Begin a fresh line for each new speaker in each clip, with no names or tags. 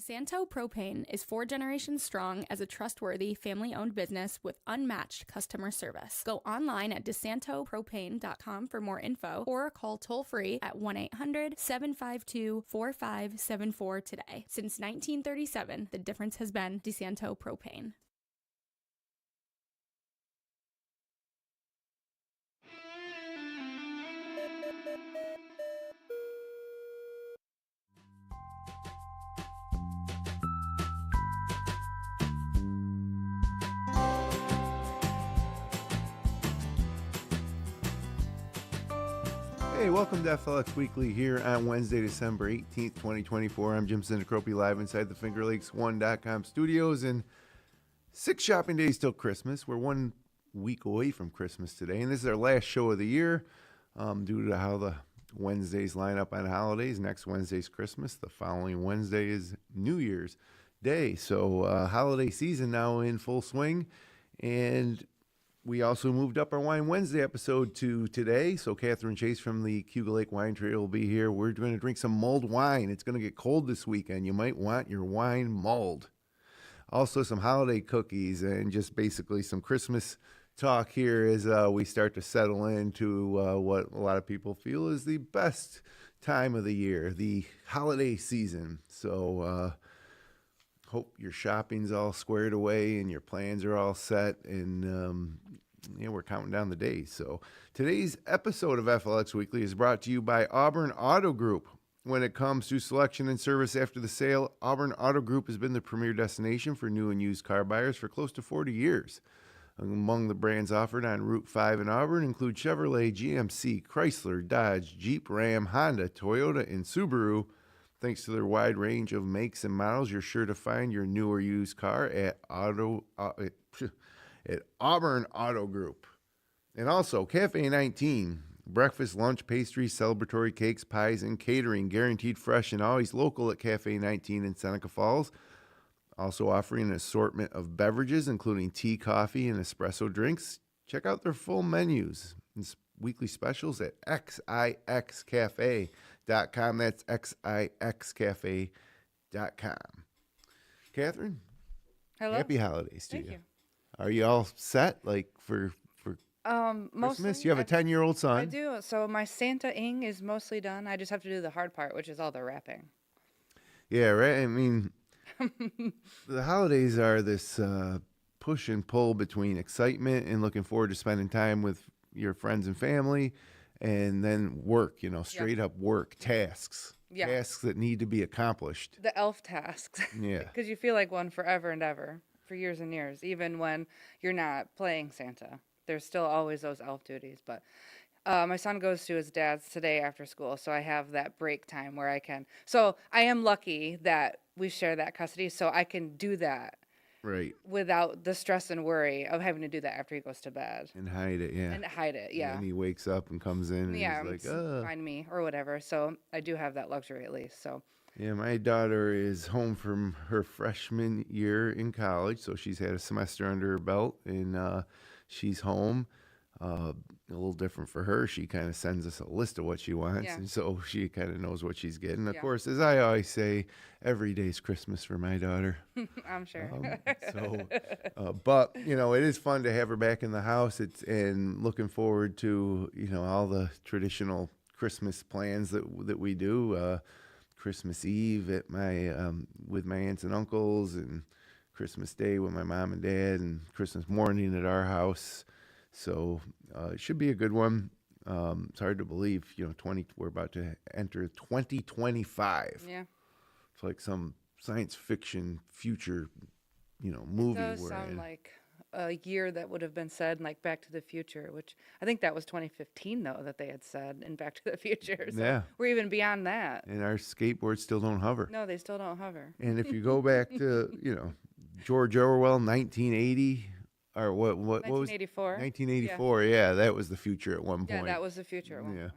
DeSanto Propane is 4 generations strong as a trustworthy, family-owned business with unmatched customer service. Go online at DeSantoPropane.com for more info or call toll-free at 1-800-752-4574 today. Since 1937, the difference has been DeSanto Propane.
Hey, welcome to FLX Weekly here on Wednesday, December 18th, 2024. I'm Jim Sinacropi, live inside the FingerLakes1.com studios, and 6 shopping days till Christmas. We're 1 week away from Christmas today, and this is our last show of the year due to how the Wednesdays line up on holidays. Next Wednesday's Christmas. The following Wednesday is New Year's Day. So holiday season now in full swing, and we also moved up our Wine Wednesday episode to today. So Katherine Chase from the Cayuga Lake Wine Trail will be here. We're going to drink some mulled wine. It's going to get cold this weekend. You might want your wine mulled. Also some holiday cookies and just basically some Christmas talk here as we start to settle into what a lot of people feel is the best time of the year, the holiday season. So hope your shopping's all squared away and your plans are all set, and we're counting down the days. So today's episode of FLX Weekly is brought to you by Auburn Auto Group. When it comes to selection and service after the sale, Auburn Auto Group has been the premier destination for new and used car buyers for close to 40 years. Among the brands offered on Route 5 in Auburn include Chevrolet, GMC, Chrysler, Dodge, Jeep, Ram, Honda, Toyota, and Subaru. Thanks to their wide range of makes and models, you're sure to find your new or used car at Auburn Auto Group. And also, Cafe 19, breakfast, lunch, pastries, celebratory cakes, pies, and catering, guaranteed fresh and always local at Cafe 19 in Seneca Falls. Also offering an assortment of beverages, including tea, coffee, and espresso drinks. Check out their full menus and weekly specials at XIXcafe.com. That's XIXcafe.com. Katherine,
hello.
Happy holidays to
Thank you.
Are you all set, like, for Christmas? You have a 10-year-old son.
I do. So my Santa-ing is mostly done. I just have to do the hard part, which is all the wrapping.
Yeah, right. I mean, the holidays are this push and pull between excitement and looking forward to spending time with your friends and family, and then work, straight up work, tasks.
Yeah.
Tasks that need to be accomplished.
The elf tasks.
Yeah.
Because you feel like one forever and ever, for years and years, even when you're not playing Santa. There's still always those elf duties. But my son goes to his dad's today after school, so I have that break time where I can. So I am lucky that we share that custody, so I can do that.
Right.
Without the stress and worry of having to do that after he goes to bed.
And hide it, yeah.
And hide it, yeah.
And he wakes up and comes in and
Yeah,
he's like,
find me or whatever. So I do have that luxury at least. So
yeah, my daughter is home from her freshman year in college, so she's had a semester under her belt, and she's home. A little different for her. She kind of sends us a list of what she wants, and so she kind of knows what she's getting. Of course, as I always say, every day's Christmas for my daughter.
I'm sure.
But it is fun to have her back in the house. And looking forward to all the traditional Christmas plans that we do. Christmas Eve at my with my aunts and uncles, and Christmas Day with my mom and dad, and Christmas morning at our house. So it should be a good one. It's hard to believe, we're about to enter 2025.
Yeah.
It's like some science fiction future, movie.
It does sound like a year that would have been said in, like, Back to the Future, which I think that was 2015, though, that they had said in Back to the Future. So
yeah.
We're even beyond that.
And our skateboards still don't hover.
No, they still don't hover.
And if you go back to, George Orwell, 1980, or what was
1984.
1984, yeah, that was the future at one point.
Yeah, that was the future at one point.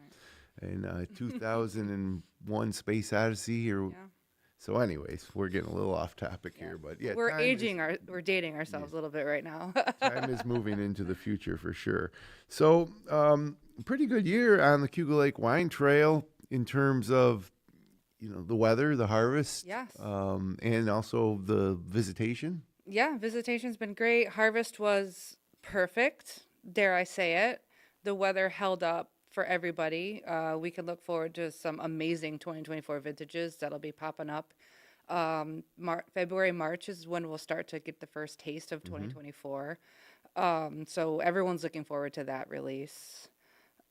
And 2001 Space Odyssey, so anyways, we're getting a little off topic here, but yeah.
We're dating ourselves a little bit right now.
Time is moving into the future for sure. So, pretty good year on the Cayuga Lake Wine Trail in terms of, the weather, the harvest,
Yes.
and also the visitation.
Yeah, visitation's been great. Harvest was perfect, dare I say it. The weather held up for everybody. We can look forward to some amazing 2024 vintages that'll be popping up. February, March is when we'll start to get the first taste of 2024. So everyone's looking forward to that release.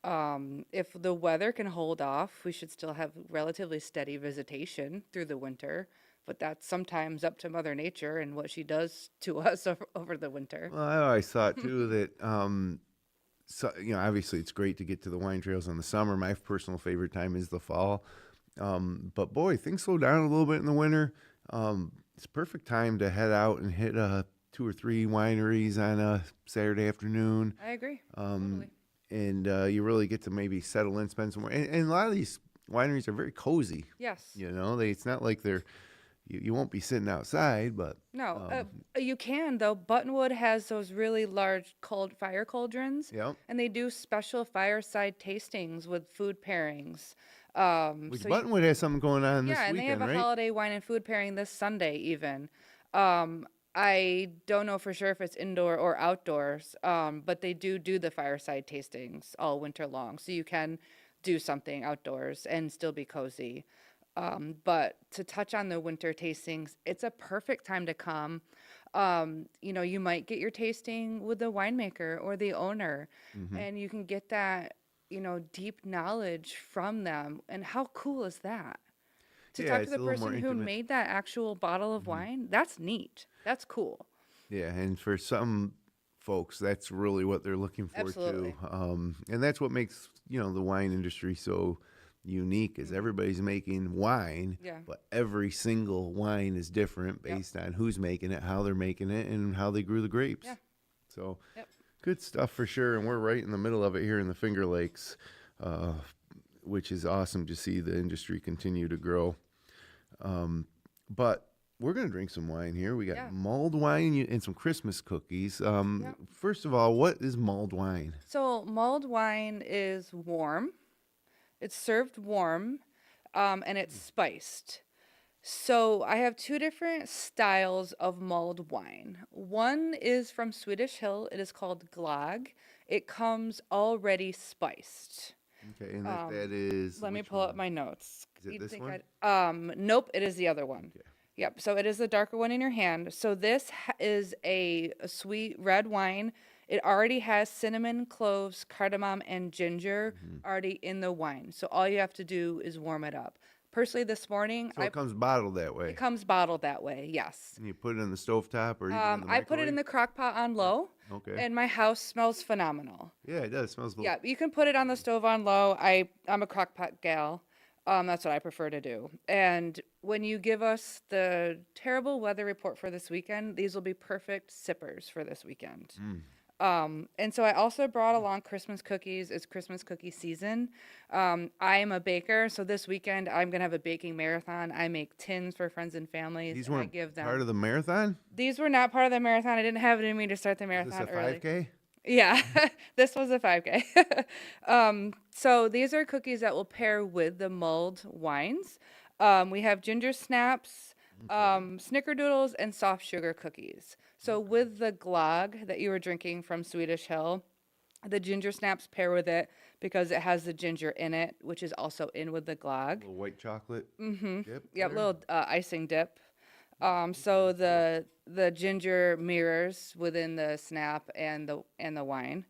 If the weather can hold off, we should still have relatively steady visitation through the winter, but that's sometimes up to Mother Nature and what she does to us over the winter.
Well, I always thought too that so, obviously it's great to get to the wine trails in the summer. My personal favorite time is the fall. But boy, things slow down a little bit in the winter. It's a perfect time to head out and hit 2 or 3 wineries on a Saturday afternoon.
I agree. Totally.
And you really get to maybe settle in, spend some more. And a lot of these wineries are very cozy.
Yes.
It's not like you won't be sitting outside, but
No, you can though. Buttonwood has those really large fire cauldrons,
Yep.
and they do special fireside tastings with food pairings.
Which
so
Buttonwood has something going on this
yeah, and they
weekend,
have a
right?
holiday wine and food pairing this Sunday even. I don't know for sure if it's indoor or outdoors, but they do the fireside tastings all winter long, so you can do something outdoors and still be cozy. But to touch on the winter tastings, it's a perfect time to come. You might get your tasting with the winemaker or the owner, and you can get that, deep knowledge from them. And how cool is that? To
Yeah,
talk to
it's
the
a little more
person who
intimate.
made that actual bottle of wine, that's neat. That's cool.
Yeah, and for some folks, that's really what they're looking for
Absolutely.
too. And that's what makes the wine industry so unique. Is everybody's making wine,
Yeah.
but every single wine is different
Yep.
based on who's making it, how they're making it, and how they grew the grapes.
Yeah.
So
Yep.
good stuff for sure. And we're right in the middle of it here in the Finger Lakes, which is awesome to see the industry continue to grow. But we're going to drink some wine here. We got
Yeah.
mulled wine and some Christmas cookies.
Yep.
First of all, what is mulled wine?
So mulled wine is warm. It's served warm, and it's spiced. So I have 2 different styles of mulled wine. One is from Swedish Hill. It is called Glögg. It comes already spiced.
Okay, and that is.
Let me
which
pull up
one?
my notes.
Is it
You'd
this
think
one?
nope, it is the other one.
Okay.
Yep, so it is the darker one in your hand. So this is a sweet red wine. It already has cinnamon, cloves, cardamom, and ginger already in the wine. So all you have to do is warm it up. Personally, this morning,
So it comes bottled that way.
it comes bottled that way, yes.
And you put it in the stovetop or even in the
I put it in
microwave?
the crock pot on low,
Okay.
and my house smells phenomenal.
Yeah, it does. It smells.
Yeah, you can put it on the stove on low. I'm a crock pot gal. That's what I prefer to do. And when you give us the terrible weather report for this weekend, these will be perfect sippers for this weekend. And so I also brought along Christmas cookies. It's Christmas cookie season. I am a baker, so this weekend I'm gonna have a baking marathon. I make tins for friends and families.
These
and I
weren't
give them.
part of the marathon.
These were not part of the marathon. I didn't have it in me to start the
Is this
marathon
a
early.
5K?
Yeah, this was a 5K. So these are cookies that will pair with the mulled wines. We have ginger snaps, snickerdoodles, and soft sugar cookies. So with the Glögg that you were drinking from Swedish Hill, the ginger snaps pair with it because it has the ginger in it, which is also in with the Glögg.
A little white chocolate. Dip
Yep,
there?
little icing dip. So the ginger mirrors within the snap and the wine.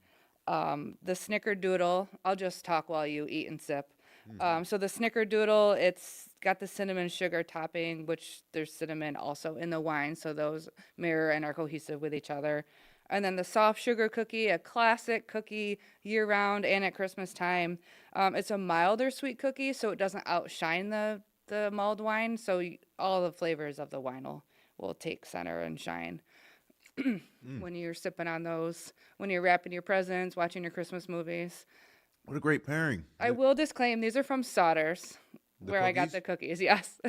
The snickerdoodle, I'll just talk while you eat and sip. So the snickerdoodle, it's got the cinnamon sugar topping, which there's cinnamon also in the wine, so those mirror and are cohesive with each other. And then the soft sugar cookie, a classic cookie year round and at Christmas time. It's a milder sweet cookie, so it doesn't outshine the mulled wine, so all the flavors of the wine will take center and shine when you're sipping on those, when you're wrapping your presents, watching your Christmas movies.
What a great pairing.
I will disclaim these are from Sodders, where I got
cookies?
the cookies. Yes.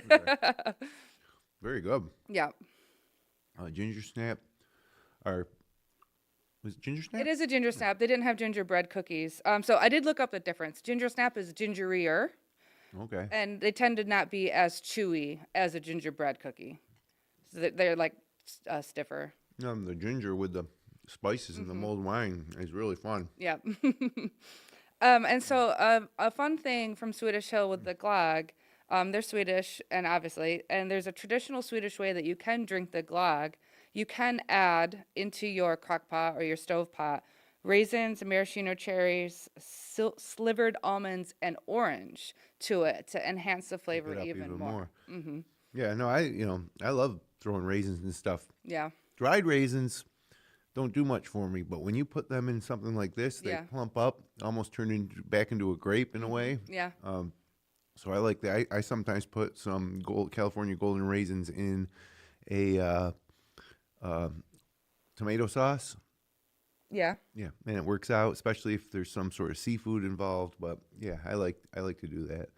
Very good.
Yeah.
Ginger snap. Was it ginger snap?
It is a ginger snap. They didn't have gingerbread cookies. So I did look up the difference. Ginger snap is gingerier.
Okay.
And they tend to not be as chewy as a gingerbread cookie. So they're like stiffer.
The ginger with the spices and the mulled wine is really fun.
Yeah. And so a fun thing from Swedish Hill with the glögg, they're Swedish, and obviously, and there's a traditional Swedish way that you can drink the glögg. You can add into your crock pot or your stove pot raisins, maraschino cherries, slivered almonds, and orange to it to enhance the
Pick
flavor
it up
even more. Mm-hmm.
Yeah, no, I love throwing raisins and stuff.
Yeah.
Dried raisins don't do much for me, but when you put them in something like this, they
Yeah.
plump up, almost back into a grape in a way.
Yeah.
So I like that. I sometimes put some California golden raisins in a tomato sauce.
Yeah.
Yeah, and it works out, especially if there's some sort of seafood involved. But yeah, I like to do that.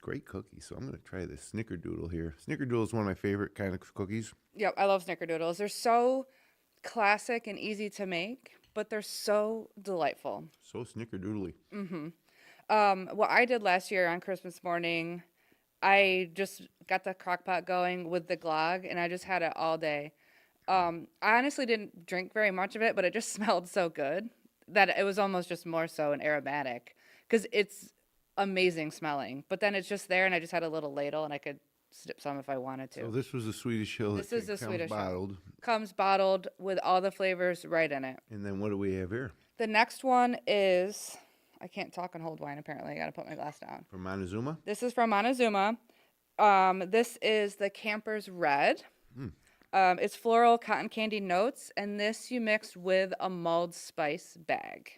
Great cookie. So I'm gonna try this snickerdoodle here. Snickerdoodle is one of my favorite kind of cookies.
Yep. I love snickerdoodles. They're so classic and easy to make, but they're so delightful.
So snickerdoodly.
What I did last year on Christmas morning, I just got the crock pot going with the glögg, and I just had it all day. I honestly didn't drink very much of it, but it just smelled so good that it was almost just more so an aromatic, because it's amazing smelling. But then it's just there, and I just had a little ladle, and I could sip some if I wanted to.
So this was a Swedish Hill.
This
that
is the
comes
Swedish Hill.
bottled.
Comes bottled with all the flavors right in it.
And then what do we have here?
The next one is, I can't talk and hold wine apparently. I got to put my glass down.
From Monzuma?
This is from Monzuma. This is the Camper's Red. It's floral cotton candy notes, and this you mix with a mulled spice bag.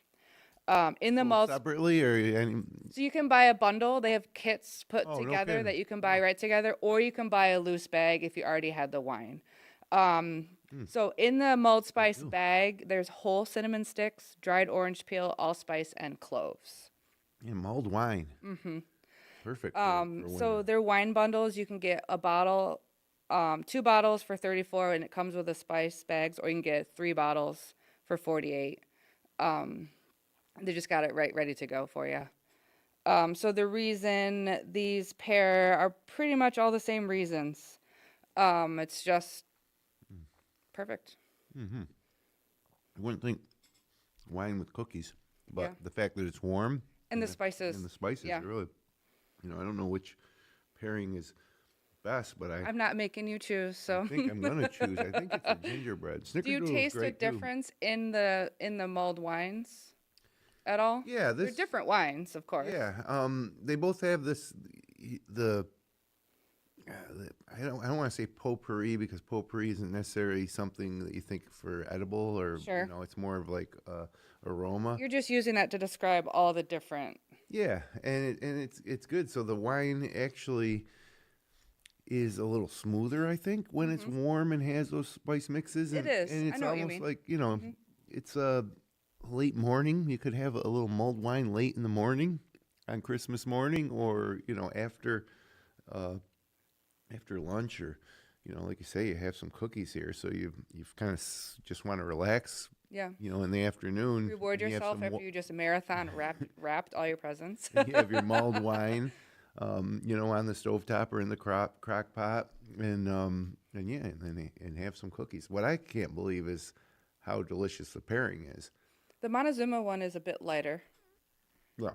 In the
Sold
mulled,
separately or
so you can buy a bundle. They have kits put
Oh, no
together
kidding.
that you can buy right together, or you can buy a loose bag if you already had the wine. So in the mulled spice bag, there's whole cinnamon sticks, dried orange peel, allspice, and cloves.
yeah, mulled wine? Mm-hmm. Perfect.
So they're wine bundles. You can get a bottle, 2 bottles for 34, and it comes with the spice bags, or you can get 3 bottles for 48. They just got it ready to go for you. So the reason these pair are pretty much all the same reasons. It's just perfect.
I wouldn't think wine with cookies, but
Yeah.
the fact that it's warm
And the spices.
and the spices
Yeah.
are really, I don't know which pairing is best, but
I'm not making you choose, so.
I think I'm gonna choose. I think it's a gingerbread.
Do you
Snickerdoodle is
taste a
great, too.
difference in the mulled wines at all?
Yeah,
They're
this.
different wines, of course.
Yeah, they both have this. I don't want to say potpourri because potpourri isn't necessarily something that you think for edible or
Sure.
it's more of like aroma.
You're just using that to describe all the different.
Yeah, and it's good. So the wine actually is a little smoother, I think, when it's warm and has those spice mixes.
It
And,
is.
and
I
it's
know what you
almost
mean.
like it's a late morning. You could have a little mulled wine late in the morning on Christmas morning, or after lunch, or like you say, you have some cookies here, so you've kind of just want to relax.
Yeah.
In the afternoon.
Reward
and you have
yourself
some
after you just marathon wrapped all your presents.
you have your mulled wine, on the stovetop or in the crock pot, and have some cookies. What I can't believe is how delicious the pairing is.
The Monzuma one is a bit lighter,
Yeah.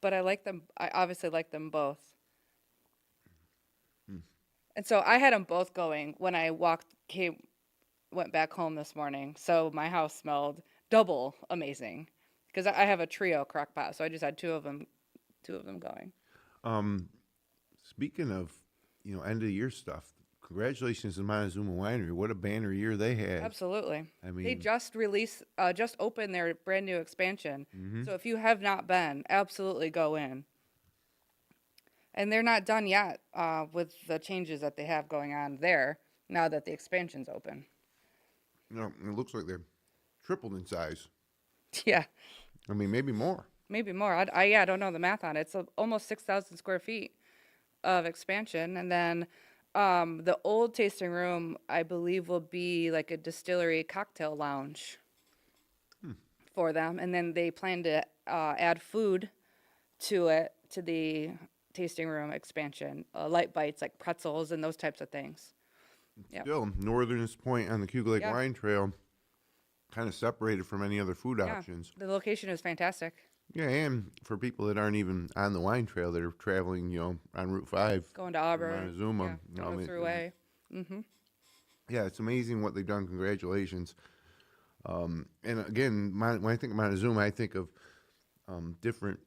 but I like them. I obviously like them both. And so I had them both going when I went back home this morning. So my house smelled double amazing because I have a trio crock pot. So I just had two of them going.
Speaking of, end of the year stuff, congratulations to Monzuma Winery. What a banner year they had.
Absolutely.
I mean,
They just opened their brand new expansion.
Mm-hmm.
So if you have not been, absolutely go in. And they're not done yet with the changes that they have going on there now that the expansion's open.
it looks like they're tripled in size.
Yeah,
I mean, maybe more.
maybe more. I don't know the math on it. It's almost 6,000 square feet of expansion. And then the old tasting room, I believe, will be like a distillery cocktail lounge for them. And then they plan to add food to it to the tasting room expansion, light bites like pretzels and those types of things. Yeah.
Still, northernest point on the Cayuga Lake
Yeah.
Wine Trail, kind of separated from any other food
Yeah.
options.
The location is fantastic.
Yeah, and for people that aren't even on the wine trail, that are traveling, on Route 5,
Going to Auburn.
Monzuma,
Yeah. Going throughway.
yeah, it's amazing what they've done. Congratulations. And again, when I think of Montezuma, I think of different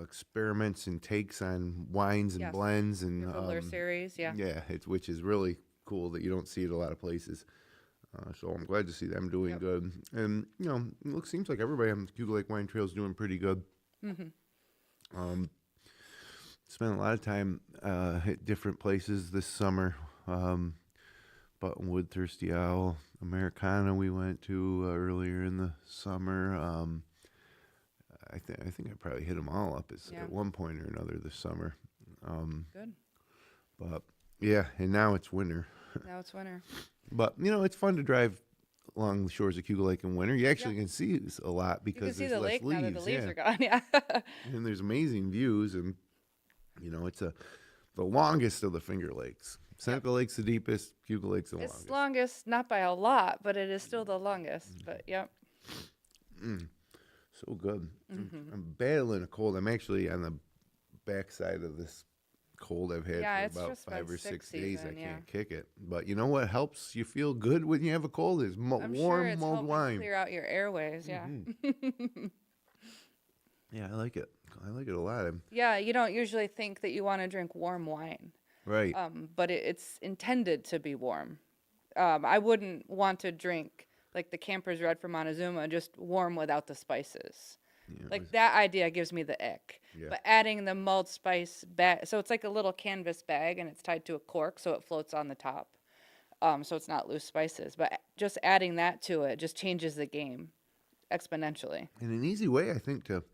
experiments and takes on wines and
Yes.
blends and
Your Fuller series. Yeah.
yeah, which is really cool that you don't see it a lot of places. So I'm glad to see them doing
Yep.
good. And seems like everybody on the Cayuga Lake Wine Trail is doing pretty good. Spent a lot of time at different places this summer. Buttonwood, Thirsty Owl, Americana we went to earlier in the summer. I think I probably hit them all up at one point or another this summer.
Good.
But yeah, and now it's winter.
Now it's winter.
But it's fun to drive along the shores of Cayuga Lake in winter. You actually can see a lot
You can
because
see
there's
the
less
lake
leaves.
now that the leaves
yeah.
are gone. Yeah.
And there's amazing views, and it's the longest of the Finger Lakes. Seneca Lake's the deepest. Cayuga Lake's the
It's
longest.
longest, not by a lot, but it is still the longest. But yep.
So good. I'm battling a cold. I'm actually on the backside of this cold I've had
Yeah,
for
it's
about
just
5
been
or 6
sick
days.
season,
I
yeah.
can't kick it. But you know what helps you feel good when you have a cold is
I'm
warm
sure it's
mulled
helping
wine.
clear out your airways. Yeah.
Yeah, I like it. I like it a lot.
Yeah, you don't usually think that you want to drink warm wine,
Right.
but it's intended to be warm. I wouldn't want to drink like the Camper's Red from Montezuma, just warm without the spices. Like that idea gives me the ick.
Yeah.
But adding the mulled spice bag, so it's like a little canvas bag and it's tied to a cork so it floats on the top. So it's not loose spices. But just adding that to it just changes the game exponentially.
And an easy way, I think, to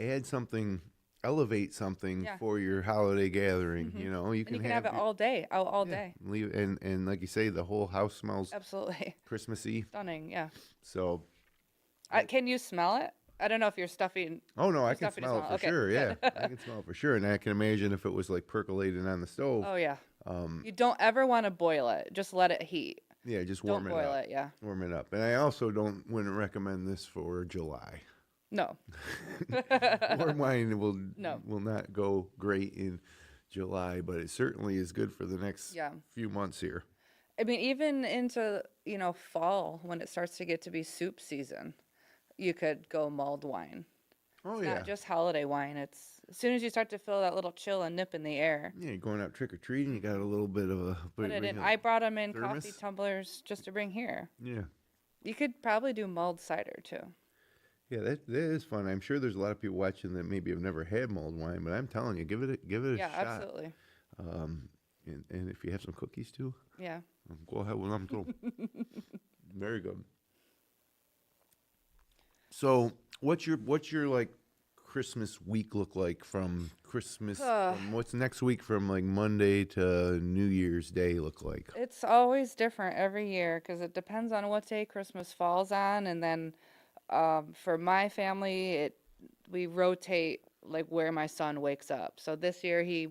add something, elevate something
Yeah.
for your holiday gathering. You
And you can have it
your-
all day, out all
yeah,
day.
leave and like you say, the whole house smells
Absolutely.
Christmassy.
Stunning, yeah.
So,
Can you smell it? I don't know if you're stuffing.
oh no, I can
stuffing is
smell it
not-
for
okay,
sure. Yeah,
good.
I can smell it for sure, and I can imagine if it was like percolating on the stove.
Oh, yeah. You don't ever want to boil it. Just let it heat.
Yeah, just
Don't
warm it
boil
up.
it, yeah.
Warm it up, and I also wouldn't recommend this for July.
No.
Warm wine
No.
will not go great in July, but it certainly is good for the next
Yeah.
few months here.
I mean, even into, fall, when it starts to get to be soup season, you could go mulled wine.
Oh
It's
yeah,
not just holiday wine. It's as soon as you start to feel that little chill and nip in the air,
yeah. You're going out trick or treating. You got a little bit of a
put it in. I brought them in coffee
thermos?
tumblers just to bring here.
Yeah,
You could probably do mulled cider too.
yeah. That is fun. I'm sure there's a lot of people watching that maybe have never had mulled wine, but I'm telling you, give it a
Yeah,
shot.
absolutely.
And if you have some cookies too,
Yeah.
go ahead with them too. Very good. So, what's your like Christmas week look like from Christmas? What's next week from like Monday to New Year's Day look like?
It's always different every year because it depends on what day Christmas falls on, and then for my family, we rotate like where my son wakes up. So this year he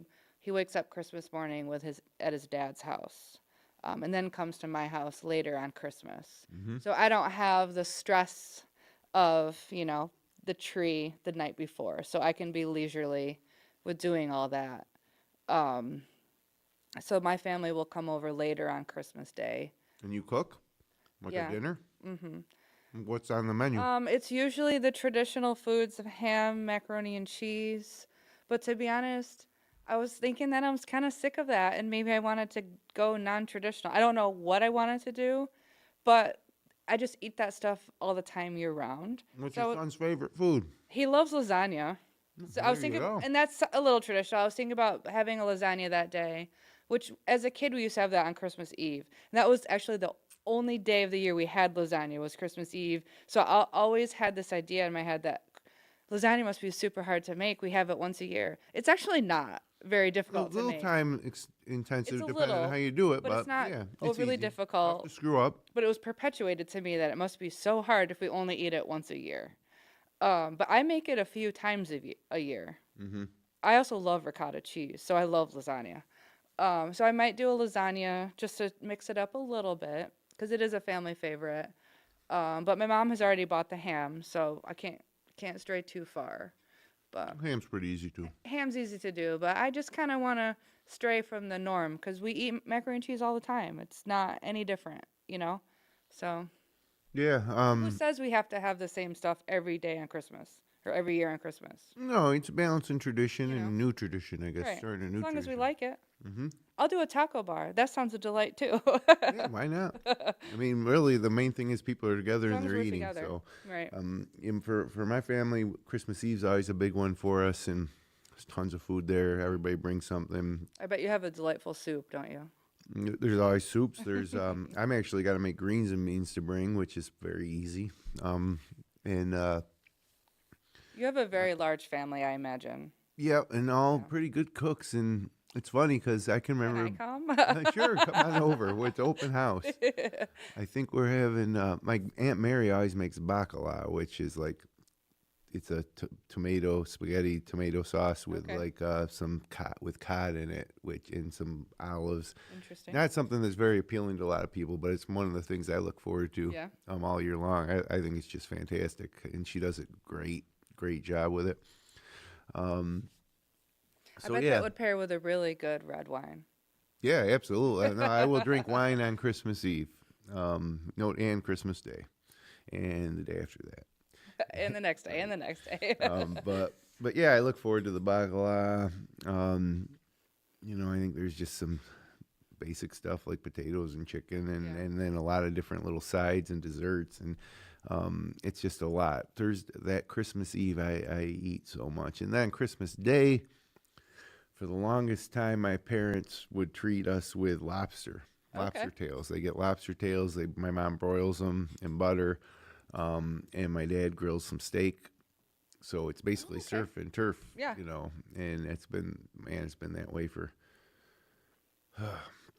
wakes up Christmas morning at his dad's house, and then comes to my house later on Christmas. So I don't have the stress of the tree the night before, so I can be leisurely with doing all that. So my family will come over later on Christmas Day.
And you cook like
Yeah.
a dinner? What's on the menu?
It's usually the traditional foods of ham, macaroni, and cheese. But to be honest, I was thinking that I was kind of sick of that, and maybe I wanted to go non-traditional. I don't know what I wanted to do, but I just eat that stuff all the time year round.
What's
so
your son's favorite food?
he loves lasagna. So I was
There you
thinking,
go.
and that's a little traditional. I was thinking about having a lasagna that day, which as a kid we used to have that on Christmas Eve. And that was actually the only day of the year we had lasagna was Christmas Eve. So I always had this idea in my head that lasagna must be super hard to make. We have it once a year. It's actually not very
A
difficult to
little
make.
time intensive
It's a
depending on
little,
how you do it,
but it's not
yeah,
overly
easy.
difficult.
Tough to screw up.
But it was perpetuated to me that it must be so hard if we only eat it once a year. But I make it a few times a year.
Mm-hmm.
I also love ricotta cheese, so I love lasagna. So I might do a lasagna just to mix it up a little bit because it is a family favorite. But my mom has already bought the ham, so I can't stray too far. But
Ham's pretty easy too.
ham's easy to do, but I just kind of want to stray from the norm because we eat macaroni and cheese all the time. It's not any different, you know? So
Yeah.
who says we have to have the same stuff every day on Christmas or every year on Christmas?
No, it's a balance in tradition
You know?
and new tradition, I guess.
Right.
Starting a
As
new
long as we
tradition.
like it.
Mm-hmm.
I'll do a taco bar. That sounds a delight too.
Yeah, why not? I mean, really, the main thing is people are together
As
and
long as
they're
we're
eating.
together.
So,
Right.
and for my family, Christmas Eve's always a big one for us, and there's tons of food there. Everybody brings something.
I bet you have a delightful soup, don't you?
There's always soups. There's I'm actually got to make greens and beans to bring, which is very easy. And
You have a very large family, I imagine.
yeah, and all
Yeah.
pretty good cooks. And it's funny because I can
Can I
remember.
come?
Sure, come on over. It's open house. I think we're having my Aunt Mary always makes bacala, which is like it's a spaghetti tomato sauce with
Okay.
like some cod in it, which and some olives.
Interesting.
Not something that's very appealing to a lot of people, but it's one of the things I look forward to
Yeah.
all year long. I think it's just fantastic, and she does a great job with it.
I
So
bet
yeah,
that would pair with a really good red wine.
yeah, absolutely. No, I will drink wine on Christmas Eve, and Christmas Day, and the day after that.
And the next day, and the next day.
But yeah, I look forward to the bacala. I think there's just some basic stuff like potatoes and chicken, and then a lot of different little sides and desserts, and it's just a lot. That Christmas Eve, I eat so much, and then Christmas Day. For the longest time, my parents would treat us with lobster tails. They get lobster tails. My mom broils them in butter, and my dad grills some steak. So it's basically surf and turf,
Yeah.
And it's been that way for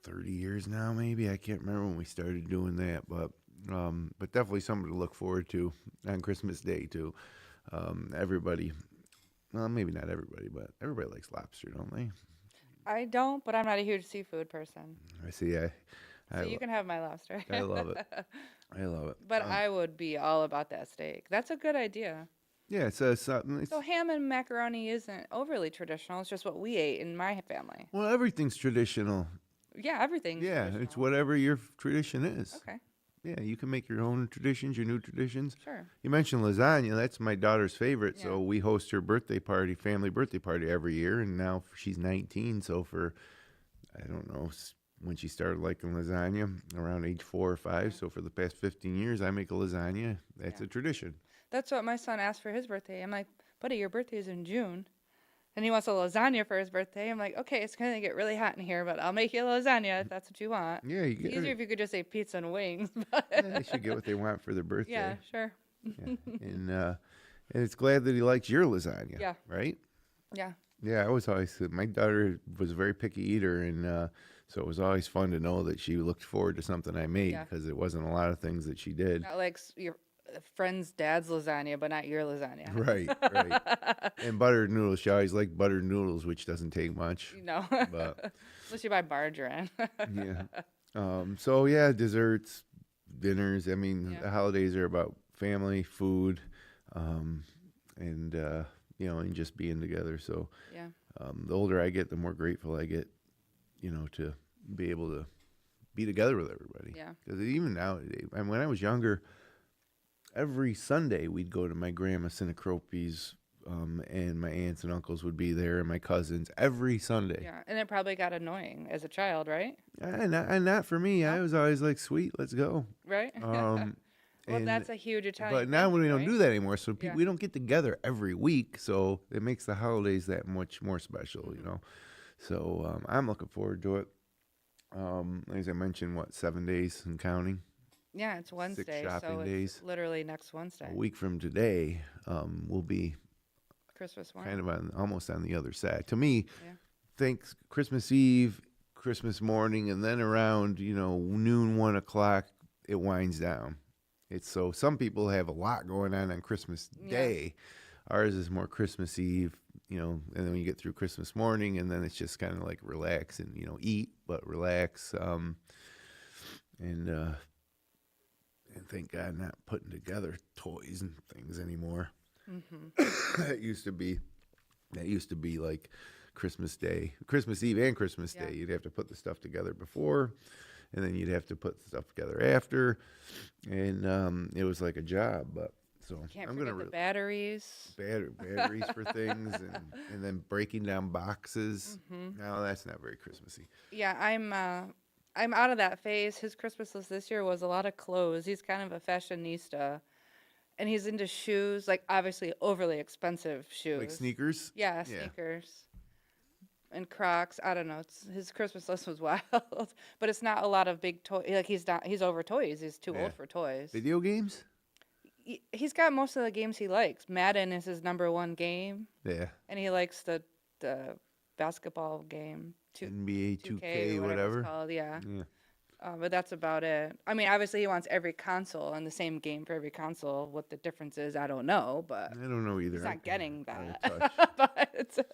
30 years now, maybe. I can't remember when we started doing that, but definitely something to look forward to on Christmas Day too. Everybody. Well, maybe not everybody, but everybody likes lobster, don't they?
I don't, but I'm not a huge seafood person.
I see.
So you can have my lobster.
I love it. I love it.
But I would be all about that steak. That's a good idea.
Yeah, it's something.
So ham and macaroni isn't overly traditional. It's just what we ate in my family.
Well, everything's traditional.
Yeah, everything's
Yeah,
traditional.
it's whatever your tradition is.
Okay,
Yeah, you can make your own traditions, your new traditions.
sure.
You mentioned lasagna. That's my daughter's favorite.
Yeah.
So we host her family birthday party every year. And now she's 19. So I don't know, when she started liking lasagna, around age 4 or 5. So for the past 15 years, I make a lasagna. That's a tradition.
That's what my son asked for his birthday. I'm like, buddy, your birthday is in June. And he wants a lasagna for his birthday. I'm like, okay, it's going to get really hot in here, but I'll make you a lasagna if that's what you want.
Yeah, you get
Easier if you could just say pizza and wings. But
they should get what they want for their birthday.
yeah, sure.
Yeah. And it's glad that he likes your lasagna.
Yeah.
Right?
Yeah.
Yeah, I was always, my daughter was a very picky eater, and so it was always fun to know that she looked forward to something I made
Yeah.
because it wasn't a lot of things that she did.
Not like your friend's dad's lasagna, but not your lasagna.
Right. And buttered noodles. She always liked buttered noodles, which doesn't take much.
No.
But
Unless you buy margarine.
yeah. So yeah, desserts, dinners. I mean,
Yeah.
the holidays are about family, food, and and just being together. So
Yeah.
the older I get, the more grateful I get, to be able to be together with everybody.
Yeah.
Because even nowadays, and when I was younger, every Sunday we'd go to my grandma Sinacropi's, and my aunts and uncles would be there, and my cousins every Sunday.
Yeah. And it probably got annoying as a child, right?
And not for me. I was always like, "Sweet, let's go."
Right? Well,
And-
that's a huge Italian
But now
family,
we don't
right?
do that anymore. So
Yeah.
we don't get together every week. So it makes the holidays that much more special,
Mm-hmm.
So I'm looking forward to it. As I mentioned, 7 days and counting.
Yeah, it's Wednesday,
shopping
so
days.
it's literally next Wednesday.
A week from today, we'll be
Christmas morning.
kind of almost on the other side. To me,
Yeah.
thanks Christmas Eve, Christmas morning, and then around noon, 1 o'clock, it winds down. Some people have a lot going on Christmas
Yeah.
Day. Ours is more Christmas Eve and then when you get through Christmas morning, and then it's just kind of like relax and, eat, but relax. And thank God not putting together toys and things anymore.
Mm-hmm.
That used to be like Christmas Eve and Christmas
Yeah.
Day. You'd have to put the stuff together before, and then you'd have to put the stuff together after, and it was like a job. But so
Can't
I'm
forget
gonna
the batteries.
batteries for things, and then breaking down boxes.
Mm-hmm.
No, that's not very Christmassy.
Yeah, I'm out of that phase. His Christmas list this year was a lot of clothes. He's kind of a fashionista, and he's into shoes, like obviously overly expensive shoes.
Like sneakers.
Yeah, sneakers. And Crocs. I don't know. His Christmas list was wild, but it's not a lot of big toys. Like he's over toys. He's too old for toys.
Video games.
He's got most of the games he likes. Madden is his #1 game.
Yeah.
And he likes the basketball game.
NBA 2K,
or
whatever.
it's called. Yeah.
Yeah.
But that's about it. I mean, obviously he wants every console and the same game for every console. What the difference is, I don't know. But
I don't know either.
he's not getting
I
that. But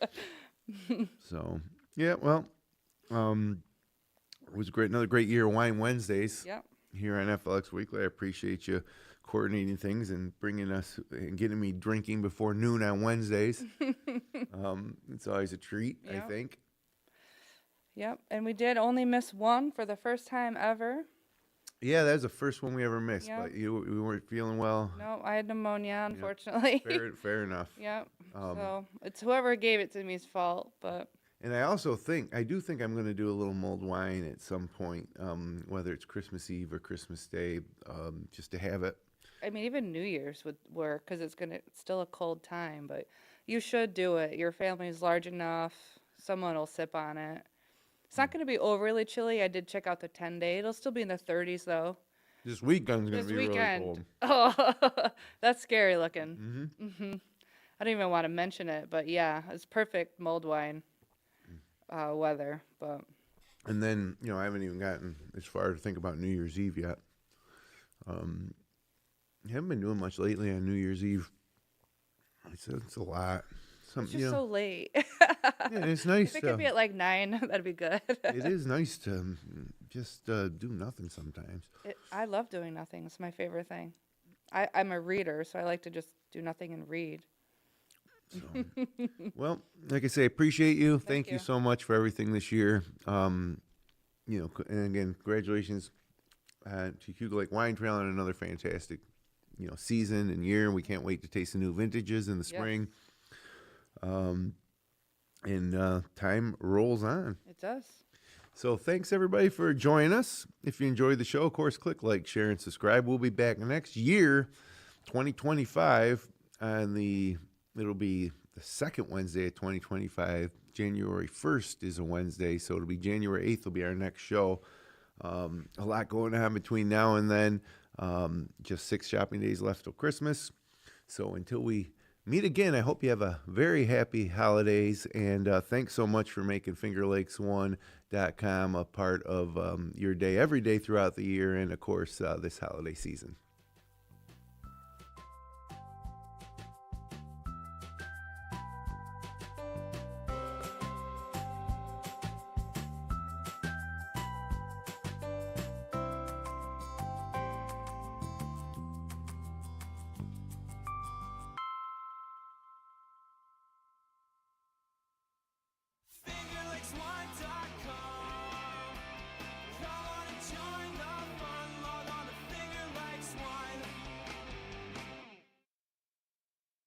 So yeah, well, it was another great year of Wine Wednesdays.
Yep.
Here on FLX Weekly. I appreciate you coordinating things and bringing us and getting me drinking before noon on Wednesdays. It's always a treat, I
Yep.
think.
Yep. And we did only miss one for the first time ever.
Yeah, that was the first one we ever missed,
Yep.
but we weren't feeling well.
No, I had pneumonia, unfortunately.
Fair enough.
Yep. So it's whoever gave it to me's fault, but
And I do think I'm going to do a little mulled wine at some point, whether it's Christmas Eve or Christmas Day, just to have it.
I mean, even New Year's would work because it's still a cold time, but you should do it. Your family's large enough. Someone will sip on it. It's not going to be overly chilly. I did check out the 10-day. It'll still be in the 30s, though.
This weekend's going
This
to be
weekend.
really cold.
Oh, that's scary looking.
Mm-hmm.
I don't even want to mention it, but yeah, it's perfect mulled wine weather. But
And then, I haven't even gotten as far to think about New Year's Eve yet. I haven't been doing much lately on New Year's Eve. It's a lot.
it's just so late.
Yeah, it's nice.
If it could be at like 9, that'd be good.
It is nice to just do nothing sometimes.
I love doing nothing. It's my favorite thing. I'm a reader, so I like to just do nothing and read.
So, well, like I say, appreciate you. Thank you
you.
so much for everything this year. And again, congratulations to Cayuga Lake Wine Trail on another fantastic, season and year. We can't wait to taste the new vintages in the
Yes.
spring. And time rolls on.
It does.
So thanks everybody for joining us. If you enjoyed the show, of course, click like, share, and subscribe. We'll be back next year, 2025, it'll be the second Wednesday of 2025. January 1st is a Wednesday, so it'll be January 8th will be our next show. A lot going on between now and then. Just 6 shopping days left till Christmas. So until we meet again, I hope you have a very happy holidays, and thanks so much for making FingerLakes1.com a part of your day every day throughout the year, and of course this holiday season.